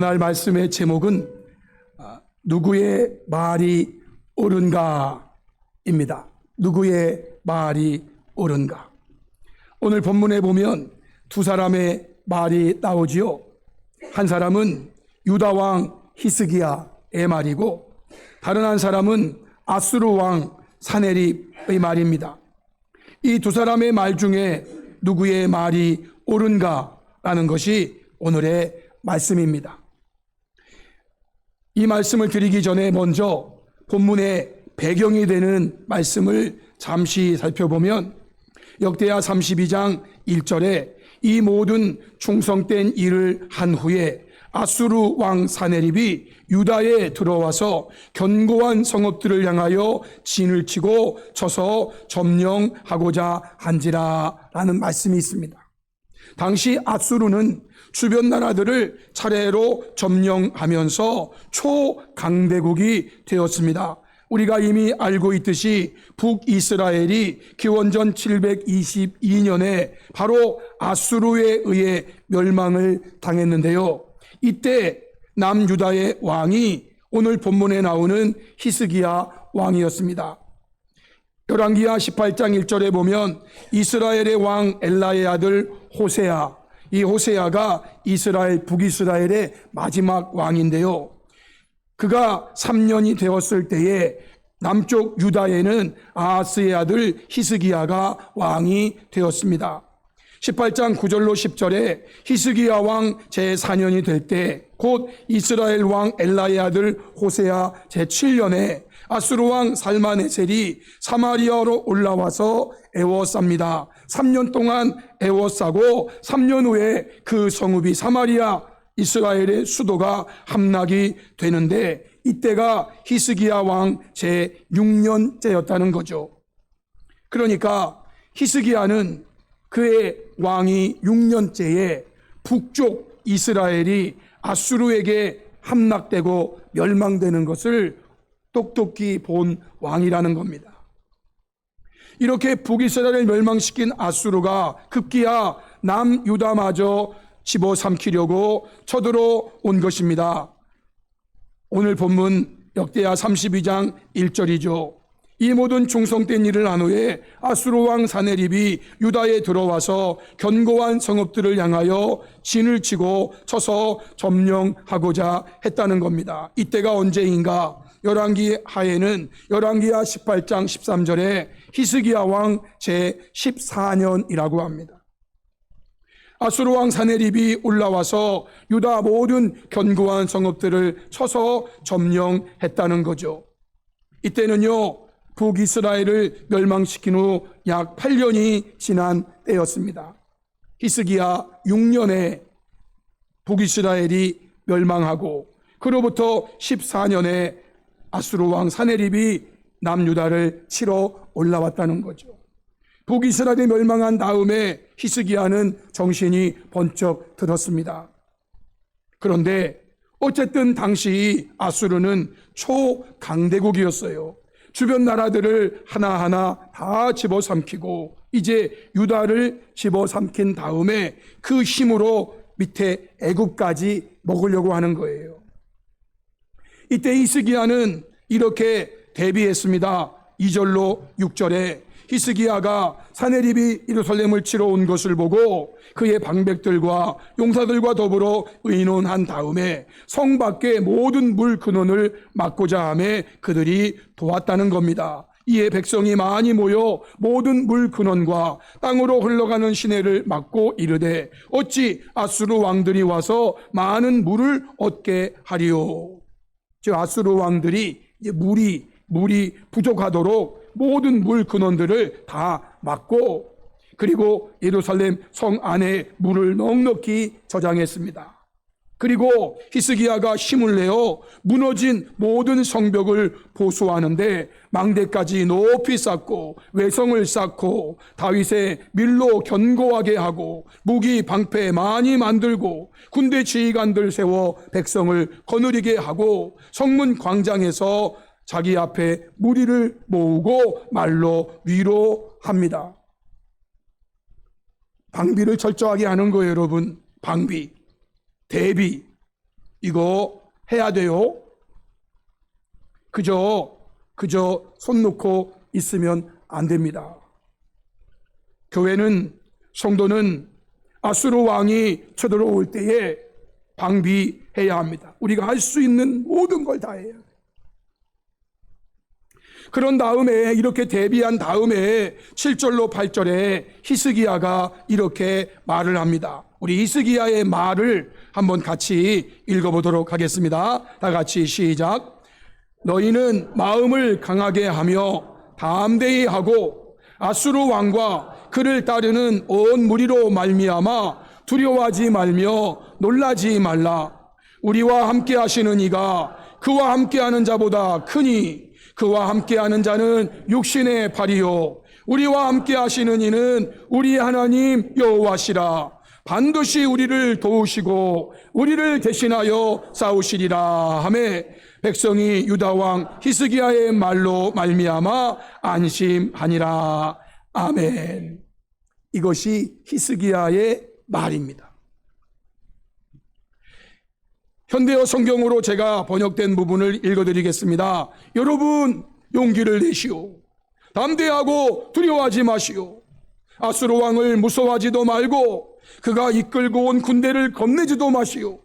오늘 말씀의 제목은 누구의 말이 옳은가입니다. 누구의 말이 옳은가. 오늘 본문에 보면 두 사람의 말이 나오지요. 한 사람은 유다 왕 히스기야의 말이고 다른 한 사람은 아수르 왕 사네립의 말입니다. 이 두 사람의 말 중에 누구의 말이 옳은가라는 것이 오늘의 말씀입니다. 이 말씀을 드리기 전에 먼저 본문의 배경이 되는 말씀을 잠시 살펴보면 역대하 32장 1절에 이 모든 충성된 일을 한 후에 아수르 왕 사네립이 유다에 들어와서 견고한 성읍들을 향하여 진을 치고 쳐서 점령하고자 한지라 라는 말씀이 있습니다. 당시 아수르는 주변 나라들을 차례로 점령하면서 초강대국이 되었습니다. 우리가 이미 알고 있듯이 북이스라엘이 기원전 722년에 바로 아수르에 의해 멸망을 당했는데요. 이때 남유다의 왕이 오늘 본문에 나오는 히스기야 왕이었습니다. 열왕기하 18장 1절에 보면 이스라엘의 왕 엘라의 아들 호세아, 이 호세아가 이스라엘 북이스라엘의 마지막 왕인데요. 그가 3년이 되었을 때에 남쪽 유다에는 아하스의 아들 히스기야가 왕이 되었습니다. 18장 9절로 10절에 히스기야 왕 제4년이 될 때 곧 이스라엘 왕 엘라의 아들 호세아 제7년에 아수르 왕 살마네셀이 사마리아로 올라와서 에워쌉니다. 3년 동안 에워싸고 3년 후에 그 성읍이 사마리아 이스라엘의 수도가 함락이 되는데 이때가 히스기야 왕 제6년째였다는 거죠. 그러니까 히스기야는 그의 왕이 6년째에 북쪽 이스라엘이 아수르에게 함락되고 멸망되는 것을 똑똑히 본 왕이라는 겁니다. 이렇게 북이스라엘을 멸망시킨 아수르가 급기야 남유다마저 집어삼키려고 쳐들어 온 것입니다. 오늘 본문 역대하 32장 1절이죠. 이 모든 충성된 일을 한 후에 아수르 왕 사네립이 유다에 들어와서 견고한 성읍들을 향하여 진을 치고 쳐서 점령하고자 했다는 겁니다. 이때가 언제인가? 열왕기하에는 열왕기하 18장 13절에 히스기야 왕 제14년이라고 합니다. 아수르 왕 사네립이 올라와서 유다 모든 견고한 성읍들을 쳐서 점령했다는 거죠. 이때는요, 북이스라엘을 멸망시킨 후 약 8년이 지난 때였습니다. 히스기야 6년에 북이스라엘이 멸망하고 그로부터 14년에 아수르 왕 사네립이 남유다를 치러 올라왔다는 거죠. 북이스라엘이 멸망한 다음에 히스기야는 정신이 번쩍 들었습니다. 그런데 어쨌든 당시 아수르는 초강대국이었어요. 주변 나라들을 하나하나 다 집어삼키고 이제 유다를 집어삼킨 다음에 그 힘으로 밑에 애굽까지 먹으려고 하는 거예요. 이때 히스기야는 이렇게 대비했습니다. 2절로 6절에 히스기야가 사네립이 예루살렘을 치러 온 것을 보고 그의 방백들과 용사들과 더불어 의논한 다음에 성 밖의 모든 물 근원을 막고자 하며 그들이 도왔다는 겁니다. 이에 백성이 많이 모여 모든 물 근원과 땅으로 흘러가는 시내를 막고 이르되 어찌 아수르 왕들이 와서 많은 물을 얻게 하리요. 즉 아수르 왕들이 이제 물이 부족하도록 모든 물 근원들을 다 막고 그리고 예루살렘 성 안에 물을 넉넉히 저장했습니다. 그리고 히스기야가 힘을 내어 무너진 모든 성벽을 보수하는데 망대까지 높이 쌓고 외성을 쌓고 다윗의 밀로 견고하게 하고 무기 방패 많이 만들고 군대 지휘관들 세워 백성을 거느리게 하고 성문 광장에서 자기 앞에 무리를 모으고 말로 위로합니다. 방비를 철저하게 하는 거예요, 여러분. 방비, 대비. 이거 해야 돼요. 그저 손 놓고 있으면 안 됩니다. 교회는, 성도는 아수르 왕이 쳐들어올 때에 방비해야 합니다. 우리가 할 수 있는 모든 걸 다 해야 돼요. 그런 다음에, 이렇게 대비한 다음에 7절로 8절에 히스기야가 이렇게 말을 합니다. 우리 히스기야의 말을 한번 같이 읽어보도록 하겠습니다. 다 같이 시작. 너희는 마음을 강하게 하며 담대히 하고 아수르 왕과 그를 따르는 온 무리로 말미암아 두려워하지 말며 놀라지 말라. 우리와 함께 하시는 이가 그와 함께하는 자보다 크니 그와 함께하는 자는 육신의 발이요 우리와 함께 하시는 이는 우리 하나님 여호와시라. 반드시 우리를 도우시고 우리를 대신하여 싸우시리라 하매 백성이 유다 왕 히스기야의 말로 말미암아 안심하니라. 아멘. 이것이 히스기야의 말입니다. 현대어 성경으로 제가 번역된 부분을 읽어드리겠습니다. 여러분, 용기를 내시오. 담대하고 두려워하지 마시오. 아수르 왕을 무서워하지도 말고 그가 이끌고 온 군대를 겁내지도 마시오.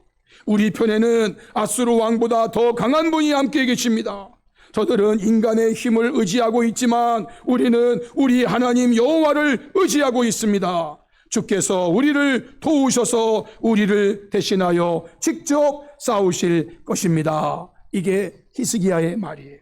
우리 편에는 아수르 왕보다 더 강한 분이 함께 계십니다. 저들은 인간의 힘을 의지하고 있지만 우리는 우리 하나님 여호와를 의지하고 있습니다. 주께서 우리를 도우셔서 우리를 대신하여 직접 싸우실 것입니다. 이게 히스기야의 말이에요.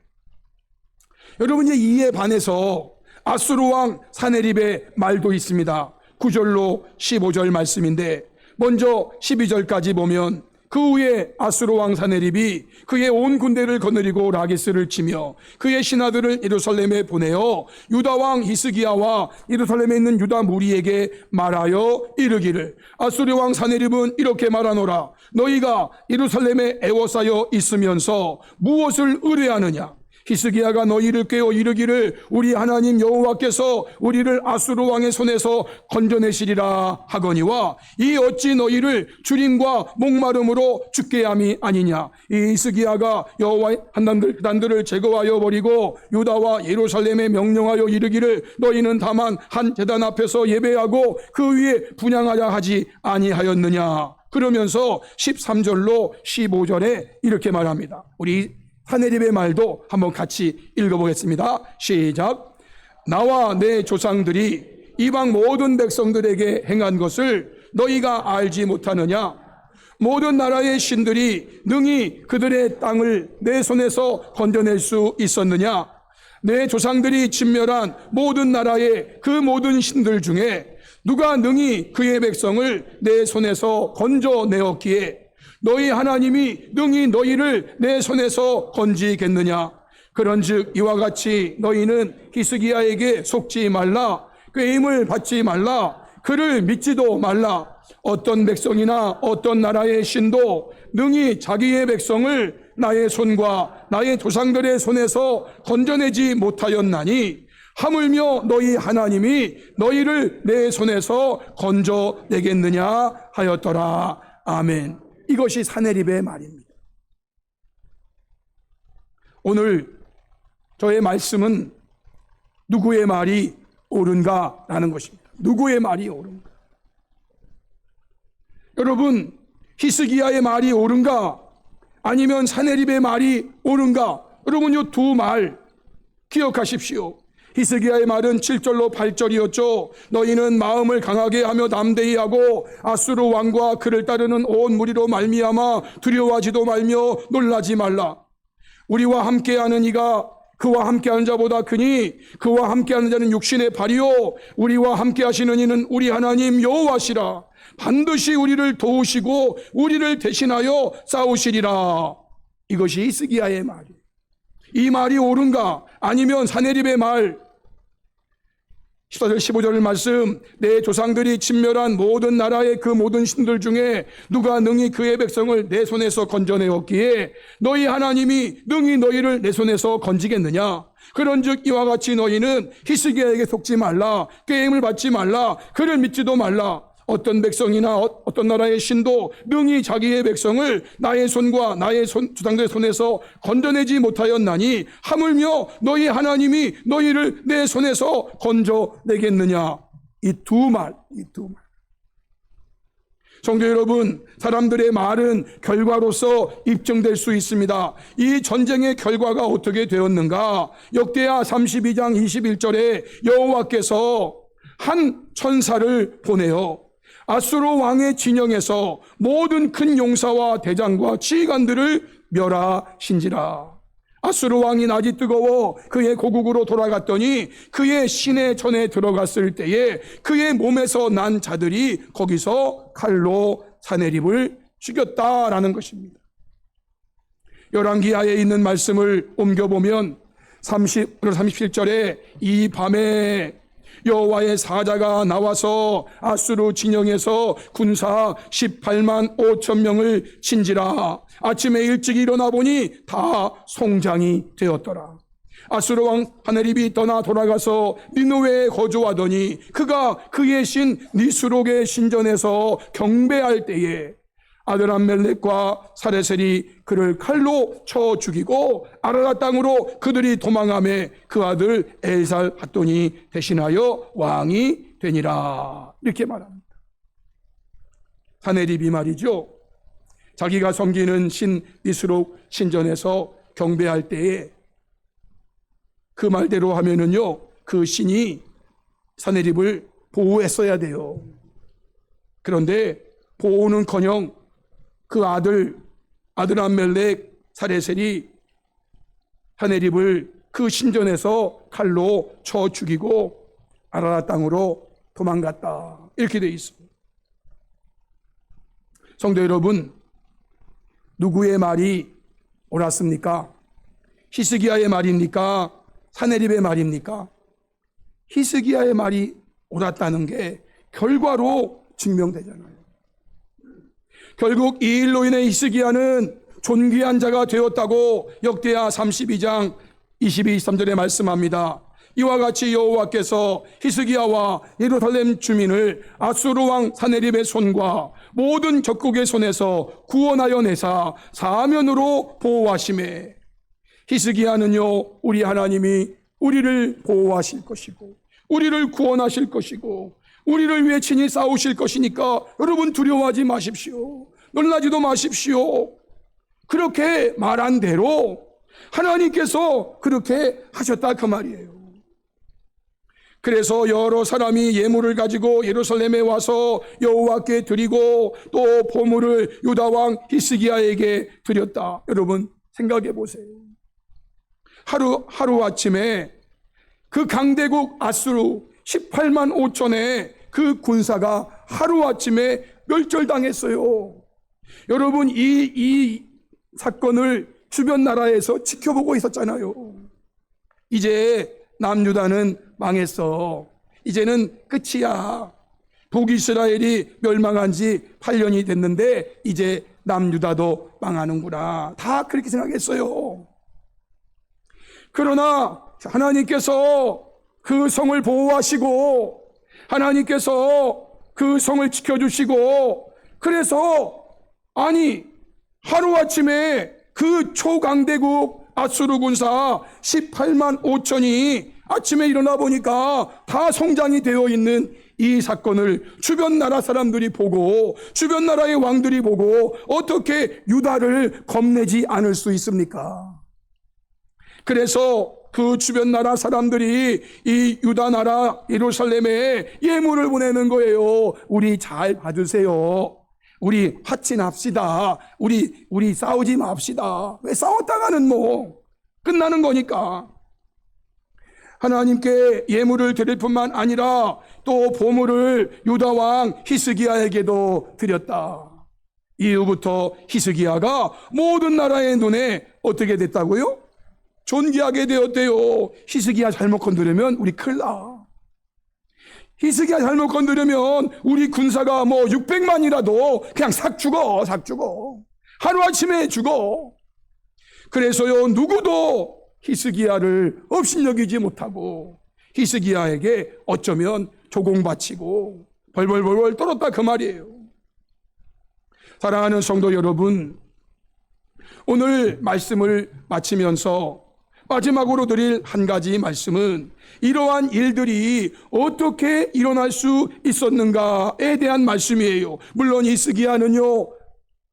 여러분, 이제 이에 반해서 아수르 왕 사네립의 말도 있습니다. 9절로 15절 말씀인데, 먼저 12절까지 보면 그 후에 아수르 왕 사네립이 그의 온 군대를 거느리고 라기스를 치며 그의 신하들을 예루살렘에 보내어 유다 왕 히스기야와 예루살렘에 있는 유다 무리에게 말하여 이르기를, 아수르 왕 사네립은 이렇게 말하노라. 너희가 예루살렘에 애워싸여 있으면서 무엇을 의뢰하느냐? 히스기야가 너희를 깨워 이르기를 우리 하나님 여호와께서 우리를 아수르 왕의 손에서 건져내시리라 하거니와 이 어찌 너희를 주림과 목마름으로 죽게 함이 아니냐. 이 히스기야가 여호와의 한단들을 제거하여 버리고 유다와 예루살렘에 명령하여 이르기를 너희는 다만 한 제단 앞에서 예배하고 그 위에 분향하려 하지 아니하였느냐. 그러면서 13절로 15절에 이렇게 말합니다. 우리 사네립의 말도 한번 같이 읽어보겠습니다. 시작. 나와 내 조상들이 이방 모든 백성들에게 행한 것을 너희가 알지 못하느냐? 모든 나라의 신들이 능히 그들의 땅을 내 손에서 건져낼 수 있었느냐? 내 조상들이 진멸한 모든 나라의 그 모든 신들 중에 누가 능히 그의 백성을 내 손에서 건져내었기에 너희 하나님이 능히 너희를 내 손에서 건지겠느냐? 그런즉 이와 같이 너희는 히스기야에게 속지 말라. 꾀임을 받지 말라. 그를 믿지도 말라. 어떤 백성이나 어떤 나라의 신도 능히 자기의 백성을 나의 손과 나의 조상들의 손에서 건져내지 못하였나니 하물며 너희 하나님이 너희를 내 손에서 건져내겠느냐 하였더라. 아멘. 이것이 사네립의 말입니다. 오늘 저의 말씀은 누구의 말이 옳은가라는 것입니다. 누구의 말이 옳은가? 여러분, 히스기야의 말이 옳은가? 아니면 사네립의 말이 옳은가? 여러분, 이 두 말 기억하십시오. 히스기야의 말은 7절로 8절이었죠. 너희는 마음을 강하게 하며 담대히 하고 아수르 왕과 그를 따르는 온 무리로 말미암아 두려워하지도 말며 놀라지 말라. 우리와 함께하는 이가 그와 함께하는 자보다 크니 그와 함께하는 자는 육신의 발이요 우리와 함께하시는 이는 우리 하나님 여호와시라. 반드시 우리를 도우시고 우리를 대신하여 싸우시리라. 이것이 히스기야의 말이에요. 이 말이 옳은가? 아니면 사네립의 말 14절 15절 말씀, 내 조상들이 진멸한 모든 나라의 그 모든 신들 중에 누가 능히 그의 백성을 내 손에서 건져내었기에 너희 하나님이 능히 너희를 내 손에서 건지겠느냐? 그런즉 이와 같이 너희는 히스기야에게 속지 말라. 꾀임을 받지 말라. 그를 믿지도 말라. 어떤 백성이나 어떤 나라의 신도 능히 자기의 백성을 나의 손과 나의 조상들의 손에서 건져내지 못하였나니 하물며 너희 하나님이 너희를 내 손에서 건져내겠느냐. 이 두 말. 성도 여러분, 사람들의 말은 결과로서 입증될 수 있습니다. 이 전쟁의 결과가 어떻게 되었는가? 역대하 32장 21절에 여호와께서 한 천사를 보내어 아수르 왕의 진영에서 모든 큰 용사와 대장과 지휘관들을 멸하신지라. 아수르 왕이 낮이 뜨거워 그의 고국으로 돌아갔더니 그의 시내 전에 들어갔을 때에 그의 몸에서 난 자들이 거기서 칼로 사네립을 죽였다라는 것입니다. 열왕기하에 있는 말씀을 옮겨보면 37절에 이 밤에 여호와의 사자가 나와서 아수르 진영에서 군사 18만 5천 명을 친지라. 아침에 일찍 일어나 보니 다 송장이 되었더라. 아수르 왕 사네립이 떠나 돌아가서 니느웨에 거주하더니 그가 그의 신 니스록의 신전에서 경배할 때에 아드람멜렉과 사레셀이 그를 칼로 쳐 죽이고 아라라 땅으로 그들이 도망하매 그 아들 엘살핫돈이 대신하여 왕이 되니라. 이렇게 말합니다. 사네립이 말이죠, 자기가 섬기는 신 니스록 신전에서 경배할 때에 그 말대로 하면은요, 그 신이 사네립을 보호했어야 돼요. 그런데 보호는커녕 그 아드람멜렉 사레셀이 사네립을 그 신전에서 칼로 쳐 죽이고 아라라 땅으로 도망갔다. 이렇게 되어 있습니다. 성도 여러분, 누구의 말이 옳았습니까? 히스기야의 말입니까? 사네립의 말입니까? 히스기야의 말이 옳았다는 게 결과로 증명되잖아요. 결국 이 일로 인해 히스기야는 존귀한 자가 되었다고 역대하 32장 22, 23절에 말씀합니다. 이와 같이 여호와께서 히스기야와 예루살렘 주민을 아수르 왕 사네립의 손과 모든 적국의 손에서 구원하여 내사 사면으로 보호하시매, 히스기야는요, 우리 하나님이 우리를 보호하실 것이고 우리를 구원하실 것이고 우리를 위해 친히 싸우실 것이니까 여러분 두려워하지 마십시오. 놀라지도 마십시오. 그렇게 말한 대로 하나님께서 그렇게 하셨다 그 말이에요. 그래서 여러 사람이 예물을 가지고 예루살렘에 와서 여호와께 드리고 또 보물을 유다 왕 히스기야에게 드렸다. 여러분 생각해 보세요. 하루아침에 그 강대국 아수르 18만 5천의 그 군사가 하루아침에 멸절당했어요. 여러분 이 사건을 주변 나라에서 지켜보고 있었잖아요. 이제 남유다는 망했어. 이제는 끝이야. 북이스라엘이 멸망한 지 8년이 됐는데 이제 남유다도 망하는구나. 다 그렇게 생각했어요. 그러나 하나님께서 그 성을 보호하시고 하나님께서 그 성을 지켜주시고, 그래서 아니 하루아침에 그 초강대국 아수르 군사 18만 5천이 아침에 일어나 보니까 다 성장이 되어 있는 이 사건을 주변 나라 사람들이 보고 주변 나라의 왕들이 보고 어떻게 유다를 겁내지 않을 수 있습니까? 그래서 그 주변 나라 사람들이 이 유다 나라 예루살렘에 예물을 보내는 거예요. 우리 잘 봐주세요. 우리 화친합시다. 우리 싸우지 맙시다. 왜 싸웠다가는 뭐 끝나는 거니까. 하나님께 예물을 드릴 뿐만 아니라 또 보물을 유다 왕 히스기야에게도 드렸다. 이후부터 히스기야가 모든 나라의 눈에 어떻게 됐다고요? 존귀하게 되었대요. 히스기야 잘못 건드리면 우리 큰일 나. 히스기야 잘못 건드리면 우리 군사가 뭐 600만이라도 그냥 삭 죽어. 하루아침에 죽어. 그래서요, 누구도 히스기야를 업신여기지 못하고 히스기야에게 어쩌면 조공바치고 벌벌벌벌 떨었다 그 말이에요. 사랑하는 성도 여러분, 오늘 말씀을 마치면서 마지막으로 드릴 한 가지 말씀은 이러한 일들이 어떻게 일어날 수 있었는가에 대한 말씀이에요. 물론 히스기야는요,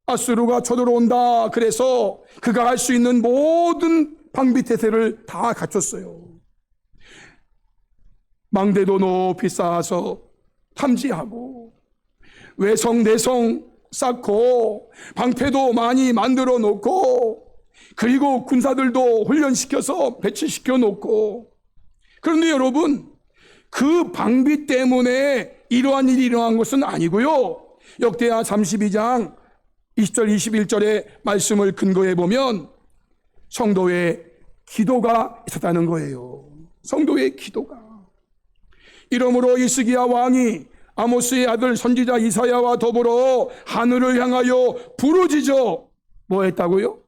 아수르가 쳐들어온다 그래서 그가 할 수 있는 모든 방비태세를 다 갖췄어요. 망대도 높이 쌓아서 탐지하고 외성 내성 쌓고 방패도 많이 만들어 놓고 그리고 군사들도 훈련시켜서 배치시켜 놓고, 그런데 여러분, 그 방비 때문에 이러한 일이 일어난 것은 아니고요. 역대하 32장 20절 21절의 말씀을 근거해 보면 성도의 기도가 있었다는 거예요. 성도의 기도가. 이러므로 히스기야 왕이 아모스의 아들 선지자 이사야와 더불어 하늘을 향하여 부르짖어 뭐 했다고요?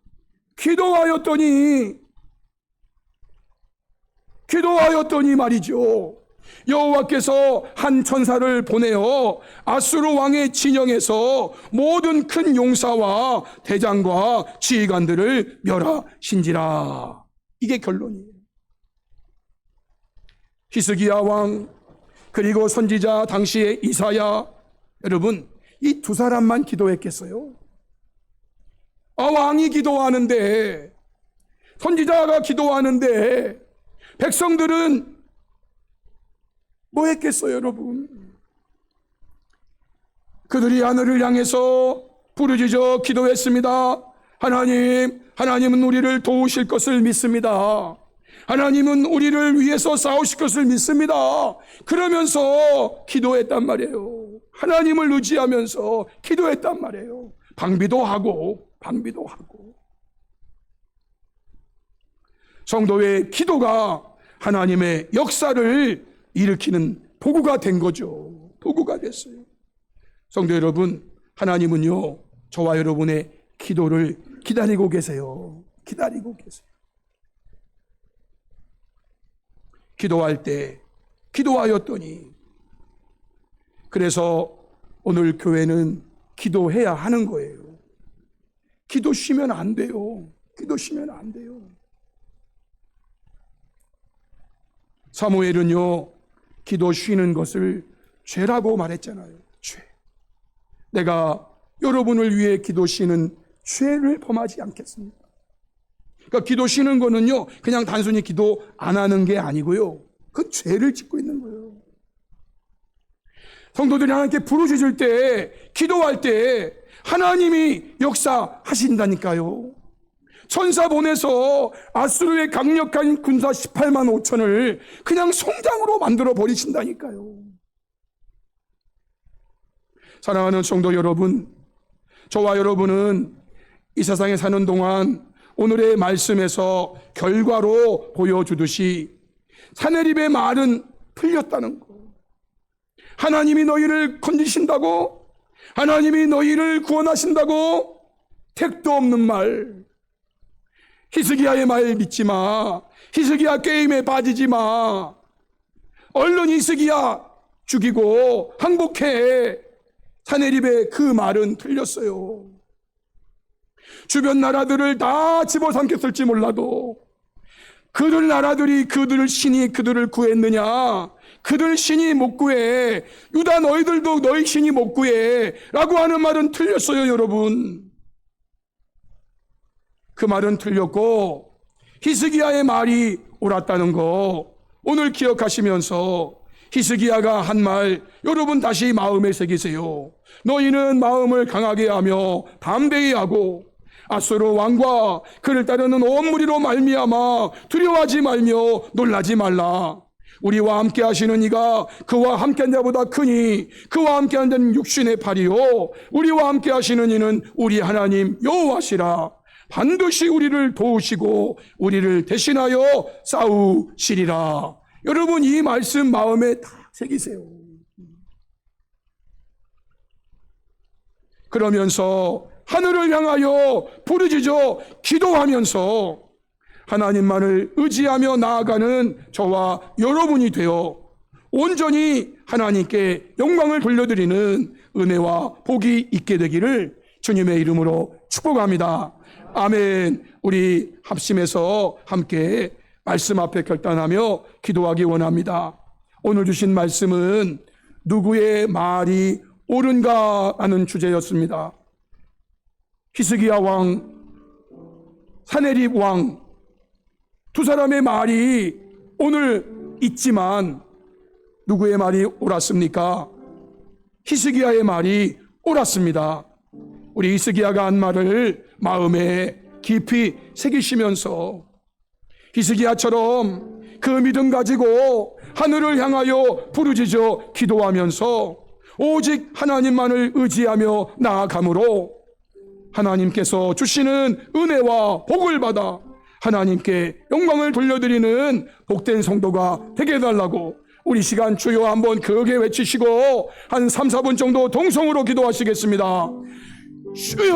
기도하였더니 말이죠. 여호와께서 한 천사를 보내어 아수르 왕의 진영에서 모든 큰 용사와 대장과 지휘관들을 멸하신지라. 이게 결론이에요. 히스기야 왕 그리고 선지자 당시의 이사야, 여러분, 이 두 사람만 기도했겠어요? 왕이 기도하는데, 선지자가 기도하는데 백성들은 뭐 했겠어요, 여러분? 그들이 하늘을 향해서 부르짖어 기도했습니다. 하나님은 우리를 도우실 것을 믿습니다. 하나님은 우리를 위해서 싸우실 것을 믿습니다. 그러면서 기도했단 말이에요. 하나님을 의지하면서 기도했단 말이에요. 방비도 하고. 성도의 기도가 하나님의 역사를 일으키는 도구가 된 거죠. 도구가 됐어요. 성도 여러분, 하나님은요, 저와 여러분의 기도를 기다리고 계세요. 기도할 때 기도하였더니, 그래서 오늘 교회는 기도해야 하는 거예요. 기도 쉬면 안 돼요. 사무엘은요, 기도 쉬는 것을 죄라고 말했잖아요. 죄. 내가 여러분을 위해 기도 쉬는 죄를 범하지 않겠습니다. 그러니까 기도 쉬는 거는요, 그냥 단순히 기도 안 하는 게 아니고요, 그 죄를 짓고 있는 거예요. 성도들이 하나님께 부르짖을 때, 기도할 때 하나님이 역사하신다니까요. 천사 보내서 아수르의 강력한 군사 18만 5천을 그냥 송장으로 만들어 버리신다니까요. 사랑하는 성도 여러분, 저와 여러분은 이 세상에 사는 동안 오늘의 말씀에서 결과로 보여주듯이 사내립의 말은 틀렸다는 거. 하나님이 너희를 건지신다고, 하나님이 너희를 구원하신다고, 택도 없는 말. 히스기야의 말 믿지 마. 히스기야 게임에 빠지지 마. 얼른 히스기야 죽이고 항복해. 사내립의 그 말은 틀렸어요. 주변 나라들을 다 집어삼켰을지 몰라도 그들 나라들이 그들 신이 그들을 구했느냐? 그들 신이 못 구해. 유다 너희들도 너희 신이 못 구해 라고 하는 말은 틀렸어요, 여러분. 그 말은 틀렸고 히스기야의 말이 옳았다는 거 오늘 기억하시면서 히스기야가 한 말 여러분 다시 마음에 새기세요. 너희는 마음을 강하게 하며 담대히 하고 아수르 왕과 그를 따르는 온 무리로 말미암아 두려워하지 말며 놀라지 말라. 우리와 함께 하시는 이가 그와 함께한 자보다 크니 그와 함께한 자는 육신의 팔이요 우리와 함께 하시는 이는 우리 하나님 여호와시라. 반드시 우리를 도우시고 우리를 대신하여 싸우시리라. 여러분, 이 말씀 마음에 다 새기세요. 그러면서 하늘을 향하여 부르짖어 기도하면서 하나님만을 의지하며 나아가는 저와 여러분이 되어 온전히 하나님께 영광을 돌려드리는 은혜와 복이 있게 되기를 주님의 이름으로 축복합니다. 아멘. 우리 합심해서 함께 말씀 앞에 결단하며 기도하기 원합니다. 오늘 주신 말씀은 누구의 말이 옳은가 하는 주제였습니다. 히스기야 왕, 사네립 왕, 두 사람의 말이 오늘 있지만 누구의 말이 옳았습니까? 히스기야의 말이 옳았습니다. 우리 히스기야가 한 말을 마음에 깊이 새기시면서 히스기야처럼 그 믿음 가지고 하늘을 향하여 부르짖어 기도하면서 오직 하나님만을 의지하며 나아가므로 하나님께서 주시는 은혜와 복을 받아 하나님께 영광을 돌려드리는 복된 성도가 되게 해달라고 우리 시간 주여 한번 크게 외치시고 한 3, 4분 정도 동성으로 기도하시겠습니다. 주여